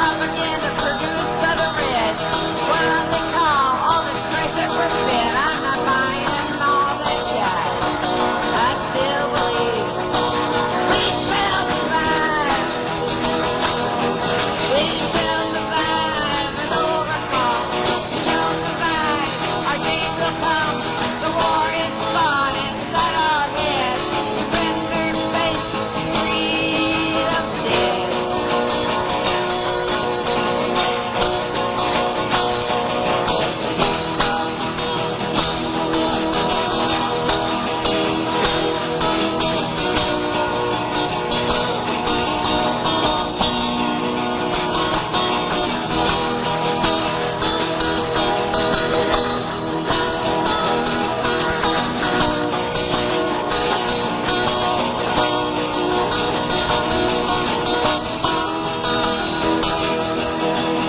propaganda produced by the rich. What they call all this trash that we're fed. I'm not buying all that jive. I still believe we shall survive. We shall survive and overcome. We shall survive. Our days will come. The war is fought inside our heads. Defenders face freedom dead.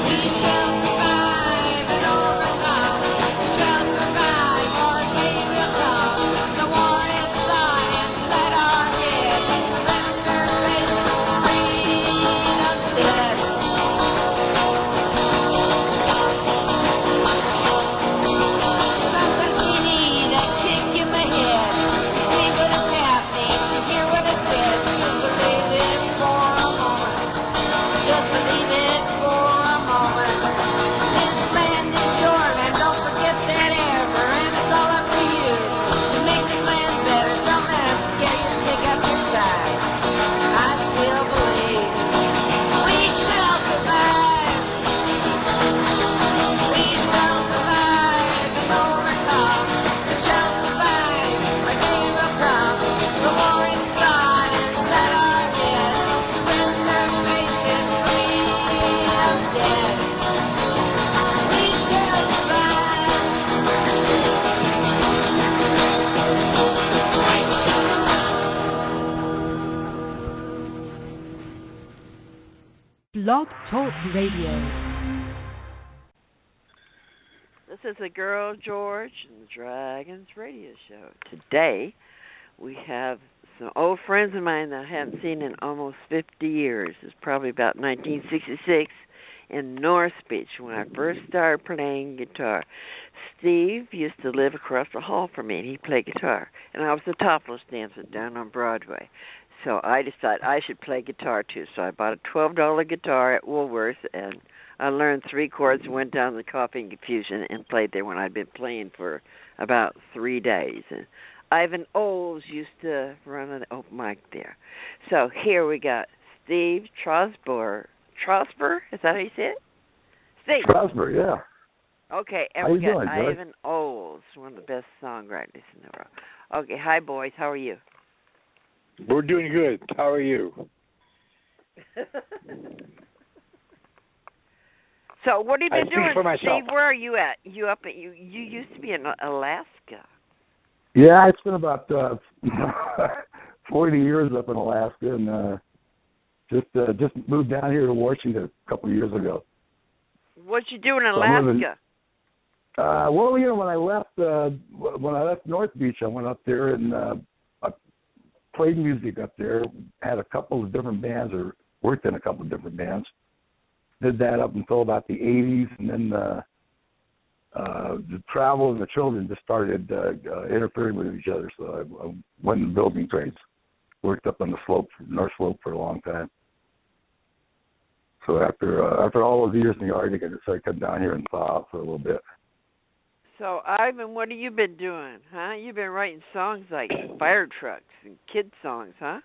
We shall survive and overcome. We shall survive, our days will come. The war is fought inside our heads. Defenders face freedom dead. Sometimes you need a kick in the head. See what is happening, to hear what it says. Just believe it for a moment. Just believe it for a moment. This land is your land, don't forget that ever. And it's all up to you to make this land better. Don't let them scare you, take up your side. I still believe we shall survive. We shall survive and overcome. We shall survive, our day will come. The war is fought inside our heads. Defenders facing freedom dead. We shall survive. Blog Talk Radio. This is the Girl George and the Dragons radio show. Today, we have some old friends of mine that I haven't seen in almost 50 years. It's probably about 1966 in North Beach when I first started playing guitar. Steve used to live across the hall from me, and he played guitar. And I was a topless dancer down on Broadway. So I decided I should play guitar, too. So I bought a $12 guitar at Woolworth's, and I learned 3 chords and went down to the Coffee and Confusion and played there when I'd been playing for about 3 days. And Ivan Oles used to run an open mic there. So here we got Steve Trosper. Trosper? Is that how you say it? Steve. Trosper, yeah. Okay, and How we you got doing, George? Ivan Oles, one of the best songwriters in the world. Okay, hi, boys. How are you? We're doing good. How are you? So what have you I been speak doing, for myself. Steve? Where are you at? You up at you used to be in Alaska. Yeah, it's been about 40 years up in Alaska, and just moved down here to Washington a couple of years ago. What you doing in So I'm living- Alaska? Well, you know, when I left North Beach, I went up there and I played music up there. Had a couple of different bands, or worked in a couple of different bands. Did that up until about the 80s, and then the travel and the children just started interfering with each other. So I went in building trades. Worked up on the slope, North Slope, for a long time. So after all those years in the Arctic, I decided to come down here and thaw out for a little bit. So, Ivan, what have you been doing, huh? You've been writing songs like fire trucks and kid songs, huh?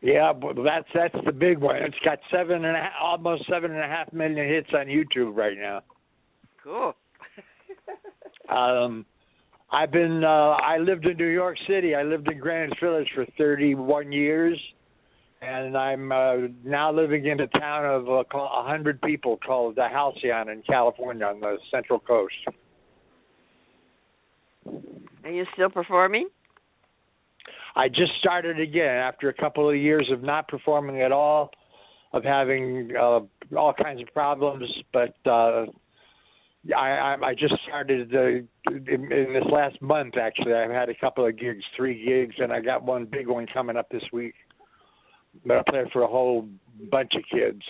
Yeah, but that's the big one. It's got almost 7.5 million hits on YouTube right now. Cool. I lived in New York City. I lived in Greenwich Village for 31 years, and I'm now living in a town of 100 people called the Halcyon in California on the Central Coast. Are you still performing? I just started again after a couple of years of not performing at all, of having all kinds of problems. But I just started in this last month. Actually, I've had a couple of gigs, 3 gigs, and I got one big one coming up this week. But I play for a whole bunch of kids.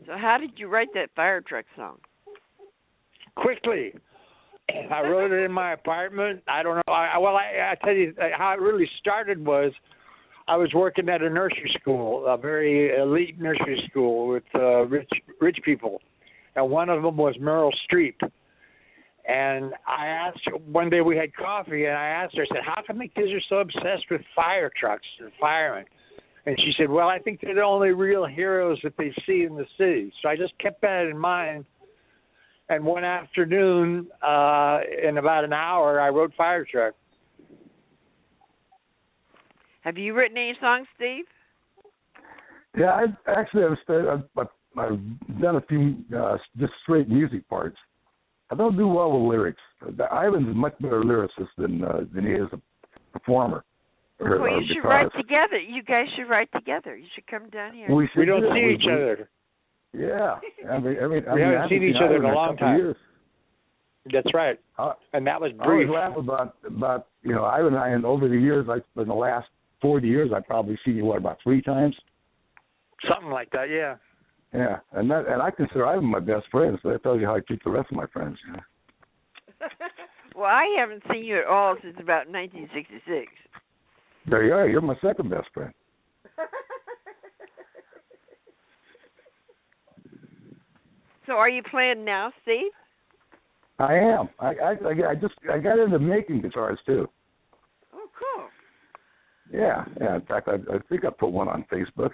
So how did you write that fire truck song? Quickly. I wrote it in my apartment. I don't know. I tell you how it really started was I was working at a nursery school, a very elite nursery school with rich people, and one of them was Meryl Streep. And I asked her, one day we had coffee, and I asked her, I said, how come the kids are so obsessed with fire trucks and firemen? And she said, well, I think they're the only real heroes that they see in the city. So I just kept that in mind. And one afternoon, in about an hour, I wrote Fire Truck. Have you written any songs, Steve? Yeah, I've done a few just straight music parts. I don't do well with lyrics. Ivan's a much better lyricist than he is a performer. Well, you should write together. You guys should write together. You should come down here. We don't see each other. Yeah, we haven't seen each other in a long time. Years. That's right, and that was brief. I always laugh about Ivan and I, and over the years, in the last 40 years, I've probably seen you about 3 times. Something like that, yeah. Yeah, and I consider Ivan my best friend, so that tells you how I treat the rest of my friends. Well, I haven't seen you at all since about 1966. There you are. You're my second best friend. So are you playing now, Steve? I am. I got into making guitars too. Oh, cool. Yeah. In fact, I think I put one on Facebook.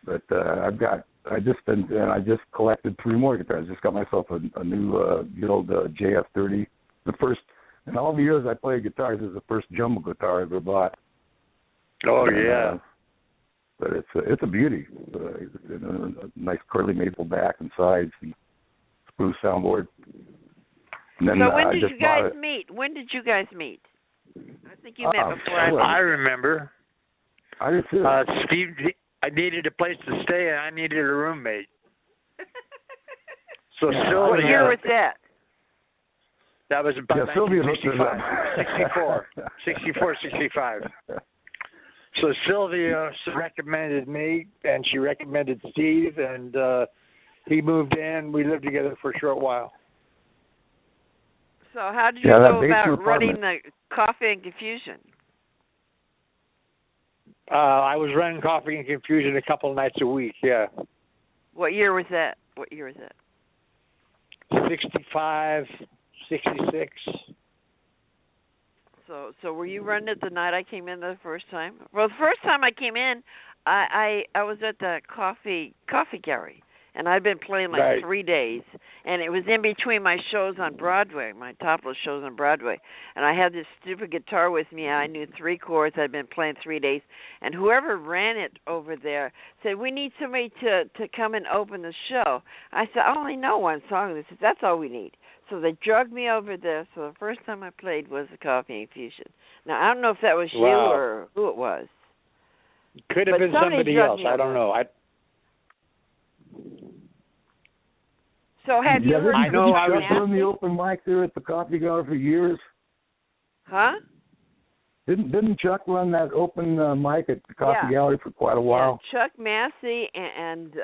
But I just collected 3 more guitars. Just got myself a new the old JF30. The first in all the years I played guitars, is the first jumbo guitar I ever bought. Oh yeah. But it's a beauty. A nice curly maple back and sides and spruce soundboard. And then, so when did you guys meet? When did you guys meet? I think you met before. I remember. I did too. Steve, I needed a place to stay, and I needed a roommate. So Sylvia. What year was that? That was about 1965. 64, 65. So Sylvia recommended me, and she recommended Steve, and he moved in. We lived together for a short while. So how did you go about running the Coffee and Confusion? I was running Coffee and Confusion a couple of nights a week, yeah. What year was that? 65, 66. So were you running it the night I came in the first time? Well, the first time I came in, I was at the coffee gallery, and I'd been playing like 3 days, and it was in between my shows on Broadway, my topless shows on Broadway, and I had this stupid guitar with me. I knew 3 chords. I'd been playing 3 days, and whoever ran it over there said, we need somebody to come and open the show. I said, I only know one song. They said, that's all we need. So they drugged me over there. So the first time I played was the Coffee and Confusion. Now, I don't know if that was you or who it was. Could have been somebody else. I don't know. So have you heard? I know I was doing the open mic there at the Coffee Gallery for years. Huh? Didn't Chuck run that open mic at the Coffee Gallery for quite a while? Yeah, Chuck Massey and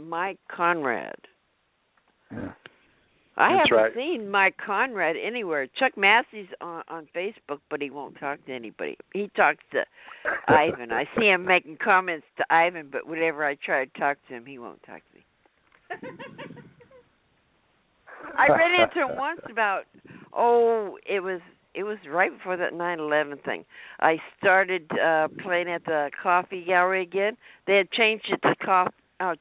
Mike Conrad. Yeah. I haven't seen Mike Conrad anywhere. Chuck Massey's on Facebook, but he won't talk to anybody. He talks to Ivan. I see him making comments to Ivan, but whenever I try to talk to him, he won't talk to me. I ran into him once about, it was right before that 9/11 thing. I started playing at the Coffee Gallery again. They had changed it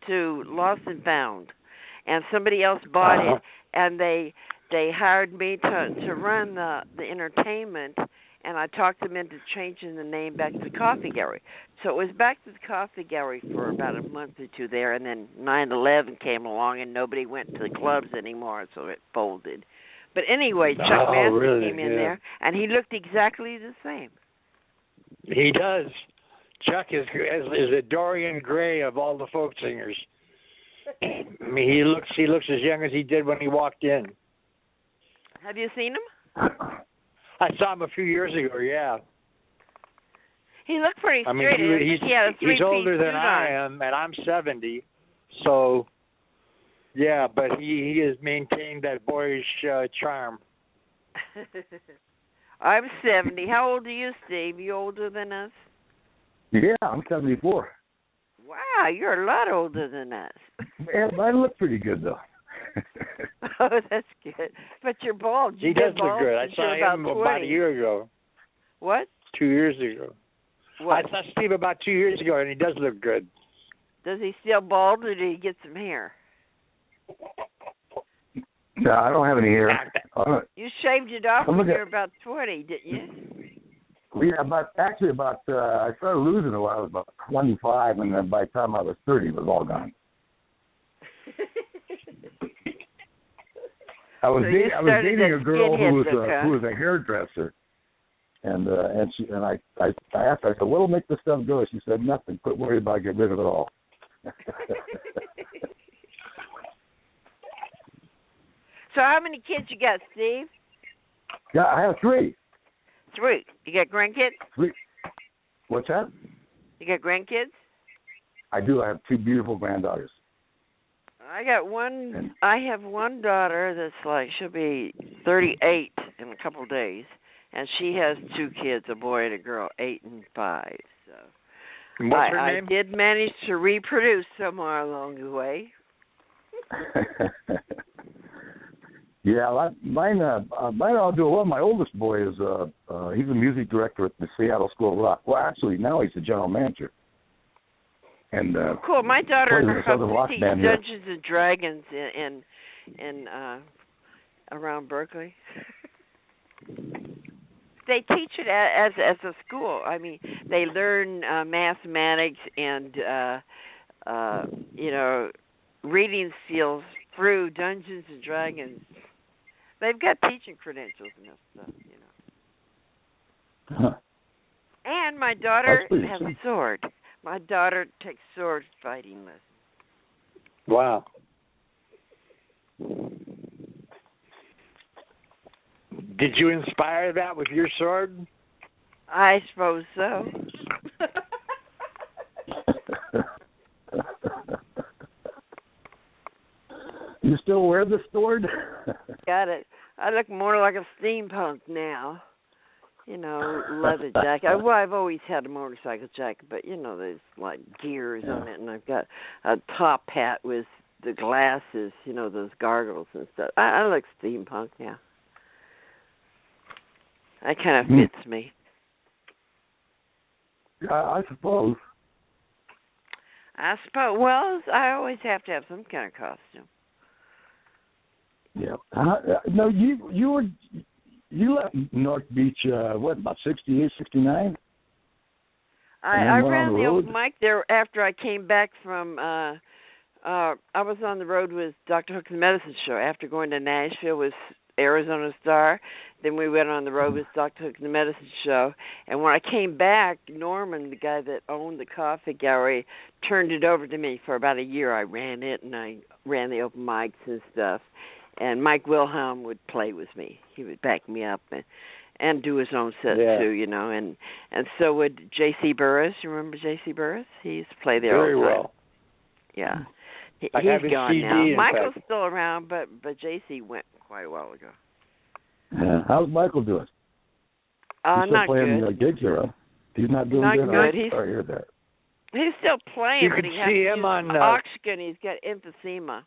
to Lost and Found, and somebody else bought it, and they hired me to run the entertainment, and I talked them into changing the name back to the Coffee Gallery. So it was back to the Coffee Gallery for about a month or 2 there, and then 9/11 came along, and nobody went to the clubs anymore, so it folded. But anyway, Chuck Massey came in there, and he looked exactly the same. He does. Chuck is the Dorian Gray of all the folk singers. I mean, he looks as young as he did when he walked in. Have you seen him? I saw him a few years ago, yeah. He looked pretty I mean, straight. he's older than I am, and I'm 70. So, yeah, but he has maintained that boyish charm. I'm 70. How old are you, Steve? You older than us? Yeah, I'm 74. Wow, you're a lot older than us. Yeah, I look pretty good though. Oh, that's good. But you're bald. He does look good. I saw him about a year ago. What? 2 years ago. What? I saw Steve about 2 years ago, and he does look good. Does he still bald, or did he get some hair? No, I don't have any hair. You shaved it off when you were about 20, didn't you? Yeah, I started losing it when I was about 25, and then by the time I was 30, it was all gone. I was dating a girl who was a hairdresser, and I asked her, I said, "What'll make this stuff go?" She said, "Nothing. Quit worrying about it. Get rid of it all." So how many kids you got, Steve? Yeah, I have 3. 3. You got grandkids? 3. What's that? You got grandkids? I do. I have 2 beautiful granddaughters. I got one. I have one daughter that's like, she'll be 38 in a couple of days, and she has 2 kids, a boy and a girl, 8 and 5. So what's her name? I did manage to reproduce somewhere along the way. Yeah, mine all do well. My oldest boy is he's a music director at the Seattle School of Rock. Well, actually, now he's the general manager. And cool. My daughter teaches Dungeons and Dragons in around Berkeley. They teach it as a school. I mean, they learn mathematics and reading skills through Dungeons and Dragons. They've got teaching credentials and stuff, Huh. And my daughter has a sword. My daughter takes sword fighting lessons. Wow. Did you inspire that with your sword? I suppose so. You still wear the sword? Got it. I look more like a steampunk now. Leather jacket. Well, I've always had a motorcycle jacket, but there's like gears on it, and I've got a top hat with the glasses, those gargles and stuff. I look steampunk now. That kind of fits me. I suppose. Well, I always have to have some kind of costume. Yeah. No, you left North Beach, about 68, 69? I ran the open mic there after I came back from, I was on the road with Dr. Hook's Medicine Show after going to Nashville with Arizona Star. Then we went on the road with Dr. Hook's Medicine Show. And when I came back, Norman, the guy that owned the coffee gallery, turned it over to me for about a year. I ran it, and I ran the open mics and stuff. And Mike Wilhelm would play with me. He would back me up and do his own set too, And so would J.C. Burris. You remember J.C. Burris? He used to play there very all the time. well. Yeah, he's gone CD now. Michael's still around, but J.C. went quite a while ago. Yeah. How's Michael doing? He's still not playing good. Gigs here. He's not doing good. Not good. Sorry to hear that. He's still playing, you but can he has see to him use on oxygen. He's got emphysema.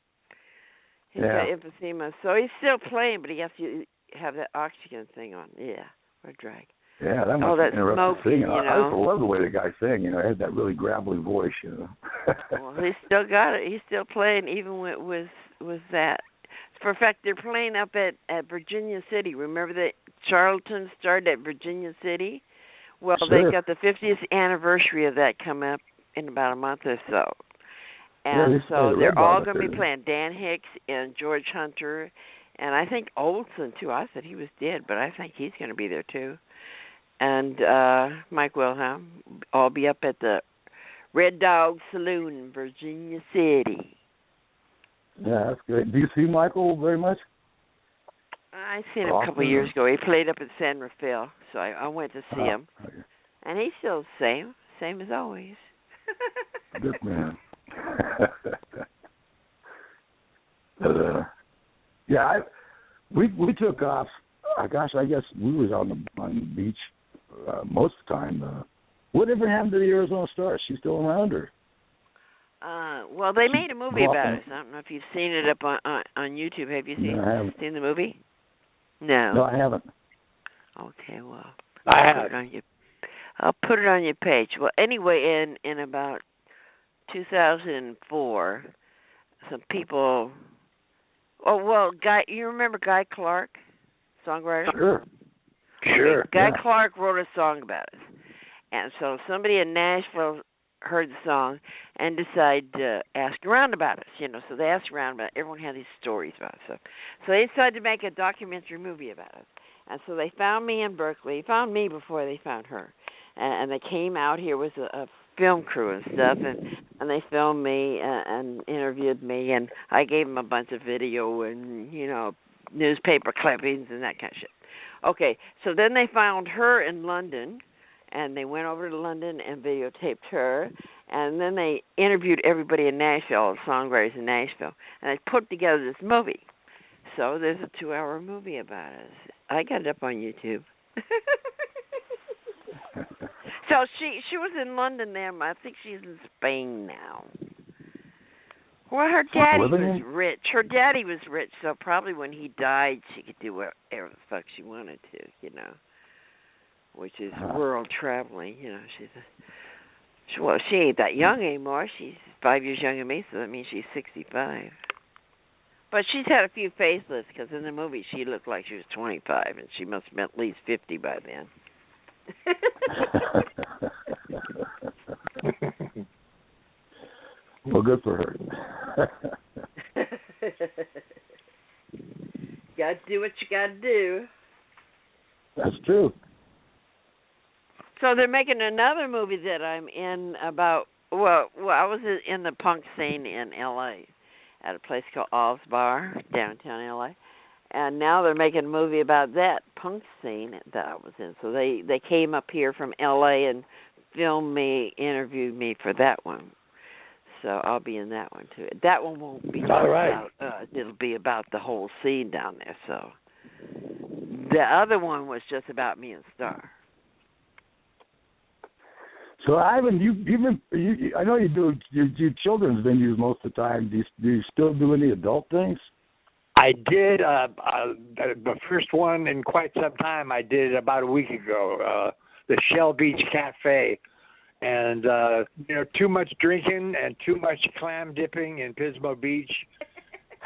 He's got emphysema, so he's still playing, but he has to have that oxygen thing on. Yeah, or drag. Yeah, that must interrupt the singing. I used to love the way the guy sang. He had that really gravelly voice. Well, he's still got it. He's still playing, even with that. For fact, they're playing up at Virginia City. Remember that Charlton started at Virginia City? Well, they've got the 50th anniversary of that coming up in about a month or so. And so they're all going to be playing. Dan Hicks and George Hunter, and I think Olson, too. I said he was dead, but I think he's going to be there, too. And Mike Wilhelm, all be up at the Red Dog Saloon in Virginia City. Yeah, that's good. Do you see Michael very much? I seen him a couple of years ago. He played up at San Rafael, so I went to see him. And he's still the same as always. Good man. Yeah, we took off. Gosh, I guess we was on the beach most of the time. Whatever happened to the Arizona Star? She's still around, or? Well, they made a movie about it. I don't know if you've seen it up on YouTube. Have you seen the movie? No. No, I haven't. Okay, well, I have. I'll put it on your page. Well, anyway, in about 2004, some people. Oh well, you remember Guy Clark, songwriter? Sure. Okay, Guy Clark wrote a song about it, and so somebody in Nashville heard the song and decided to ask around about it. So they asked around about it. Everyone had these stories about it. So they decided to make a documentary movie about it. And so they found me in Berkeley. Found me before they found her. And they came out here with a film crew and stuff, and they filmed me and interviewed me, and I gave them a bunch of video and, newspaper clippings and that kind of shit. Okay, so then they found her in London, and they went over to London and videotaped her, and then they interviewed everybody in Nashville, all the songwriters in Nashville, and they put together this movie. So there's a 2-hour movie about it. I got it up on YouTube. So she was in London there. I think she's in Spain now. Well, her daddy was rich. Her daddy was rich, so probably when he died, she could do whatever the fuck she wanted to, which is world traveling. She ain't that young anymore. She's 5 years younger than me, so that means she's 65. But she's had a few facelifts, because in the movie she looked like she was 25, and she must have been at least 50 by then. Well, good for her. Gotta do what you gotta do. That's true. So they're making another movie that I'm in about. Well, I was in the punk scene in L.A. at a place called All's Bar, downtown L.A. And now they're making a movie about that punk scene that I was in. So they came up here from L.A. and filmed me, interviewed me for that one. So I'll be in that one too. That one won't be about us. It'll be about the whole scene down there. So the other one was just about me and Star. So Ivan, I know you do children's venues most of the time. Do you still do any adult things? I did the first one in quite some time. I did it about a week ago. The Shell Beach Cafe, and too much drinking and too much clam dipping in Pismo Beach,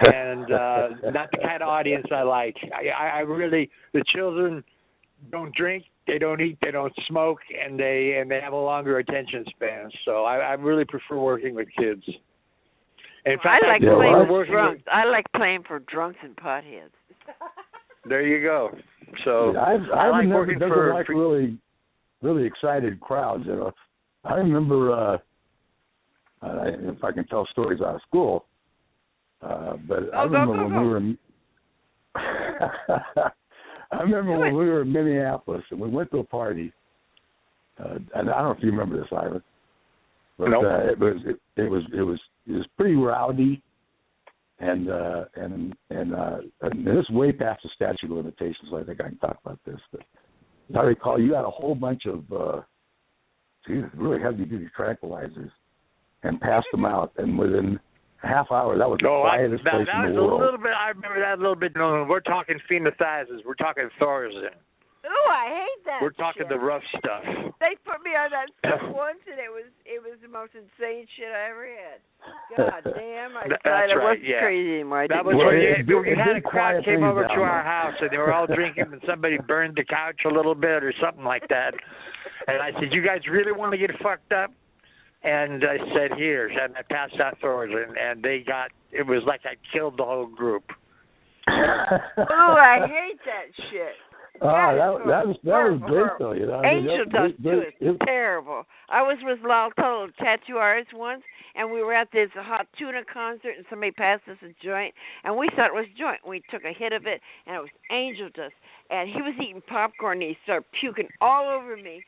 and not the kind of audience I like. I really, the children don't drink, they don't eat, they don't smoke, and they have a longer attention span. So I really prefer working with kids. In fact, I like playing for drunks and potheads. There you go. So I like working for really excited crowds. I remember if I can tell stories out of school, but I remember when we were in. I remember when we were in Minneapolis and we went to a party, and I don't know if you remember this, Ivan, but it was pretty rowdy, and this is way past the statute of limitations. So I think I can talk about this. But as I recall, you had a whole bunch of really heavy-duty tranquilizers and passed them out, and within a half hour, that was the quietest place in the world. A little bit. I remember that a little bit. No, we're talking phenothiazes. We're talking Thorazine. Oh, I hate that. We're talking the rough stuff. They put me on that stuff once, and it was the most insane shit I ever had. God damn, I decided I wasn't crazy anymore. That was when you had a crowd came over to our house, and they were all drinking, and somebody burned the couch a little bit or something like that. And I said, "You guys really want to get fucked up?" And I said, "Here," and I passed out Thorazine, and it was like I killed the whole group. Oh, I hate that shit. That was great though, Angel dust too. It's terrible. I was with Lyle Tuttle, tattoo artist once, and we were at this hot tuna concert, and somebody passed us a joint, and we thought it was a joint. We took a hit of it, and it was angel dust. And he was eating popcorn, and he started puking all over me.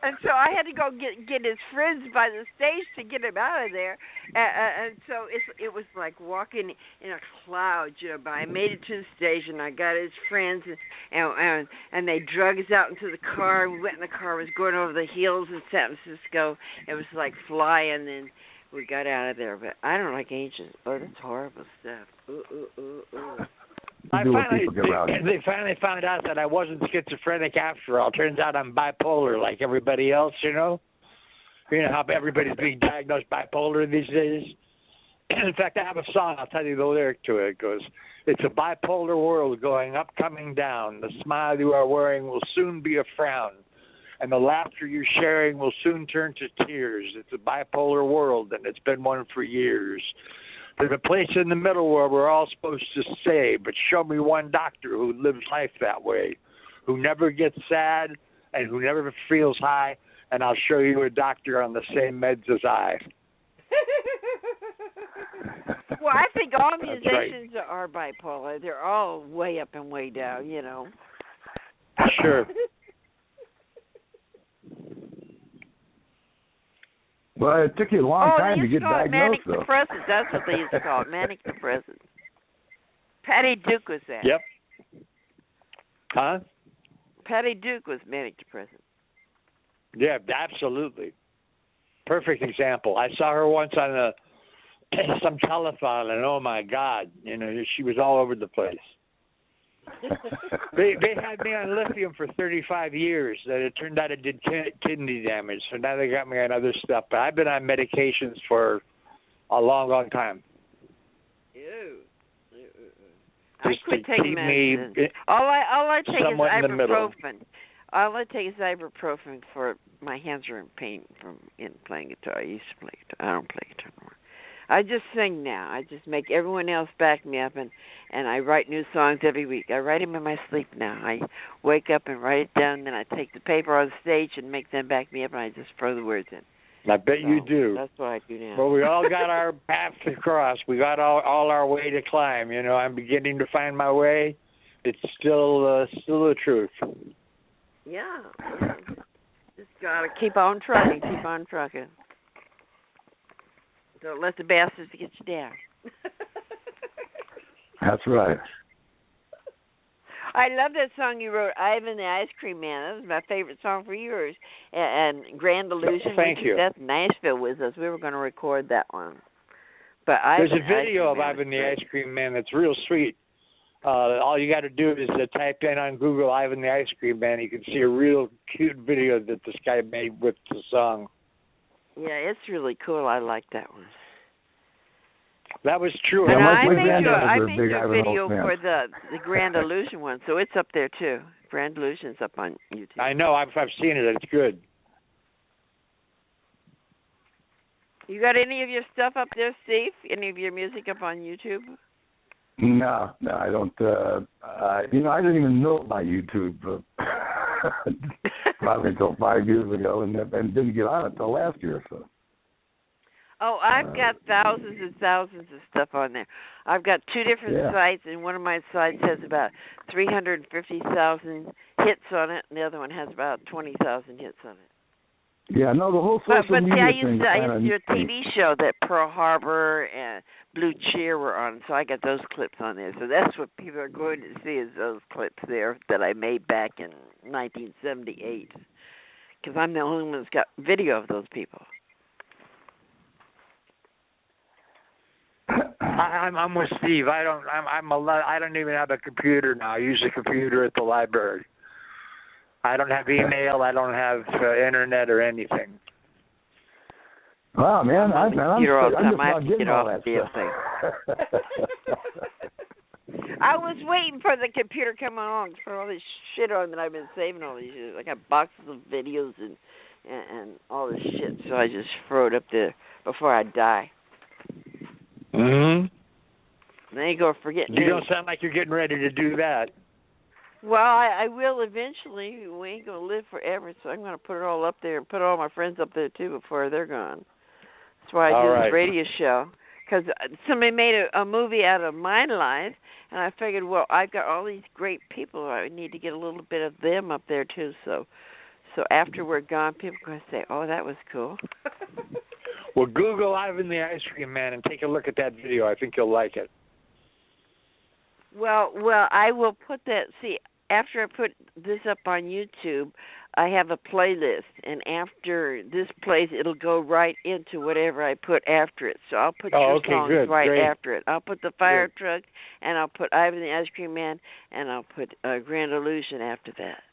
And so I had to go get his friends by the stage to get him out of there. And so it was like walking in a cloud, but I made it to the stage and I got his friends and they drug us out into the car. We went in the car, it was going over the hills in San Francisco. It was like flying, and we got out of there. But I don't like ancient. Oh, that's horrible stuff. Ooh, ooh, ooh, ooh. They finally found out that I wasn't schizophrenic after all. Turns out I'm bipolar like everybody else, You know how everybody's being diagnosed bipolar these days? In fact, I have a song. I'll tell you the lyric to it. It goes, "It's a bipolar world going up, coming down. The smile you are wearing will soon be a frown. And the laughter you're sharing will soon turn to tears. It's a bipolar world, and it's been one for years. There's a place in the middle where we're all supposed to stay, but show me one doctor who lives life that way, who never gets sad and who never feels high, and I'll show you a doctor on the same meds as I." Well, I think all That's musicians are bipolar. They're all way up and way down, Sure. Well, it took you a long time to get diagnosed, manic though. depressant. That's what they used to call it, manic depressant. Patty Duke was that. Yep. Huh? Patty Duke was manic depressant. Yeah, absolutely. Perfect example. I saw her once on some telethon, and oh my God, she was all over the place. They had me on lithium for 35 years. That it turned out it did kidney damage. So now they got me on other stuff. But I've been on medications for a long, long time. Ew. I quit taking medicine. All I take is ibuprofen. All I take is ibuprofen for my hands are in pain from playing guitar. I used to play guitar. I don't play guitar anymore. I just sing now. I just make everyone else back me up, and I write new songs every week. I write them in my sleep now. I wake up and write it down, then I take the paper on stage and make them back me up, and I just throw the words in. I bet you do. That's what I do now. Well, we all got our paths to cross. We got all our way to climb. I'm beginning to find my way. It's still the truth. Yeah. Just got to keep on trucking, Don't let the bastards get you down. That's right. I love that song you wrote, Ivan the Ice Cream Man. That was my favorite song for yours. And Grand Illusion. Thank you. That's Nashville with us. We were going to record that one. But there's a video of Ivan the Ice Cream Man that's real sweet. All you got to do is type in on Google Ivan the Ice Cream Man. You can see a real cute video that this guy made with the song. Yeah, it's really cool. I like that one. That was true. And I made you a video for the Grand Illusion one, so it's up there too. Grand Illusion's up on YouTube. I know. I've seen it. It's good. You got any of your stuff up there, Steve? Any of your music up on YouTube? No, I don't. I didn't even know about YouTube probably until 5 years ago, and didn't get on it until last year or so. Oh, I've got thousands and thousands of stuff on there. I've got two different sites, and one of my sites has about 350,000 hits on it, and the other one has about 20,000 hits on it. Yeah, no, the whole social media thing. I used to do a TV show that Pearl Harbor and Blue Cheer were on, so I got those clips on there. So that's what people are going to see is those clips there that I made back in 1978, because I'm the only one that's got video of those people. I'm with Steve. I don't even have a computer now. I use a computer at the library. I don't have email. I don't have internet or anything. Wow, man! I'm just not getting all that stuff. I was waiting for the computer to come along to put all this shit on that I've been saving all these years. I got boxes of videos and all this shit, so I just throw it up there before I die. Then you go forget me. You don't sound like you're getting ready to do that. Well, I will eventually. We ain't going to live forever, so I'm going to put it all up there and put all my friends up there, too, before they're gone. That's why I do this radio show. Because somebody made a movie out of my life, and I figured, well, I've got all these great people. I need to get a little bit of them up there, too. So So after we're gone, people are going to say, "Oh, that was cool." Well, Google Ivan the Ice Cream Man and take a look at that video. I think you'll like it. Well, I will put that. See, after I put this up on YouTube, I have a playlist, and after this plays, it'll go right into whatever I put after it. So I'll put your songs right after it. I'll put the Fire Truck, and I'll put Ivan the Ice Cream Man, and I'll put Grand Illusion after that.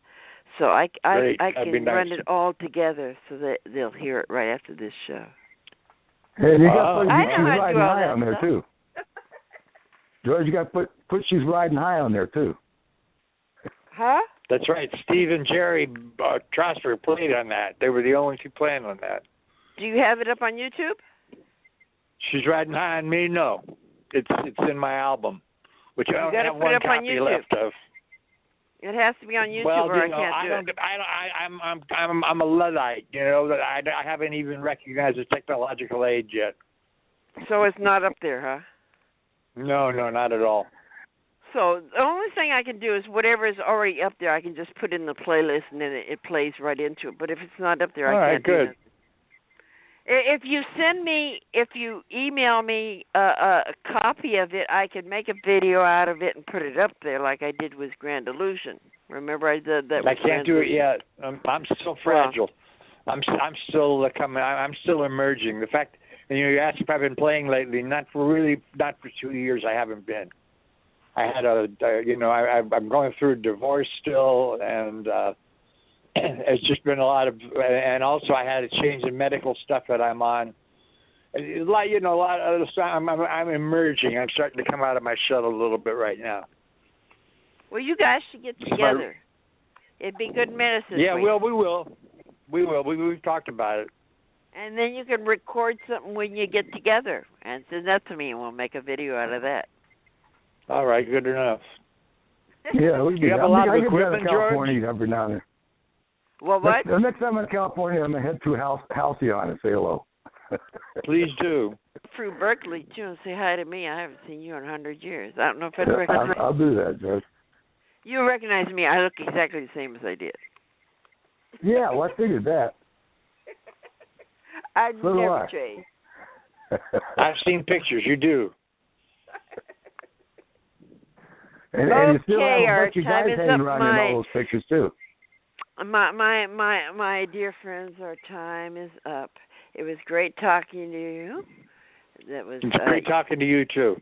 So I can run it all together so that they'll hear it right after this show. Hey, you got to put She's Riding High on there too. George, you got to put She's Riding High on there too. Huh? That's right. Steve and Jerry Trosper played on that. They were the only two playing on that. Do you have it up on YouTube? She's Riding High on Me? No. It's in my album, which I don't have one copy left of. It has to be on YouTube, or I can't do it. I'm a Luddite. You know that I haven't even recognized the technological age yet. So it's not up there, huh? No, not at all. So the only thing I can do is whatever is already up there, I can just put in the playlist and then it plays right into it. But if it's not up there, I can't do it. If you email me a copy of it, I can make a video out of it and put it up there like I did with Grand Illusion. Remember I did that? I can't do it yet. I'm still fragile. I'm still coming. I'm still emerging. The fact, and you asked if I've been playing lately. Not for 2 years. I haven't been. I had I'm going through a divorce still, and it's just been a lot of, and also I had a change in medical stuff that I'm on. A lot of stuff. I'm emerging. I'm starting to come out of my shell a little bit right now. Well, you guys should get together. It'd be good medicine. Yeah, we will. We've talked about it. And then you can record something when you get together and send that to me, and we'll make a video out of that. All right, good enough. Yeah, we do. You have a lot of equipment, California, George? Every now and then. Well, what? The next time I'm in California, I'm going to head to Halcyon and say hello. Please do. Through Berkeley, too, and say hi to me. I haven't seen you in 100 years. I don't know if I'd recognize you. I'll do that, George. You recognize me. I look exactly the same as I did. Yeah, well, I figured that. I'd never change. I've seen pictures. You do. And you still have a bunch of guys hanging around in all those pictures, too. My dear friends, our time is up. It was great talking to you. It's great talking to you, too.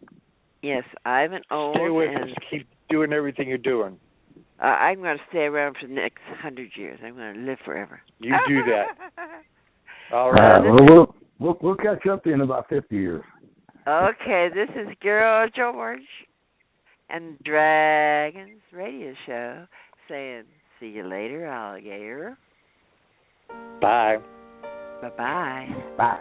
Yes, Ivan Old. Stay with us. Keep doing everything you're doing. I'm going to stay around for the next 100 years. I'm going to live forever. You do that. All right. We'll catch up to you in about 50 years. Okay, this is Girl George and Dragons Radio Show saying, see you later, alligator. Bye. Bye-bye. Bye.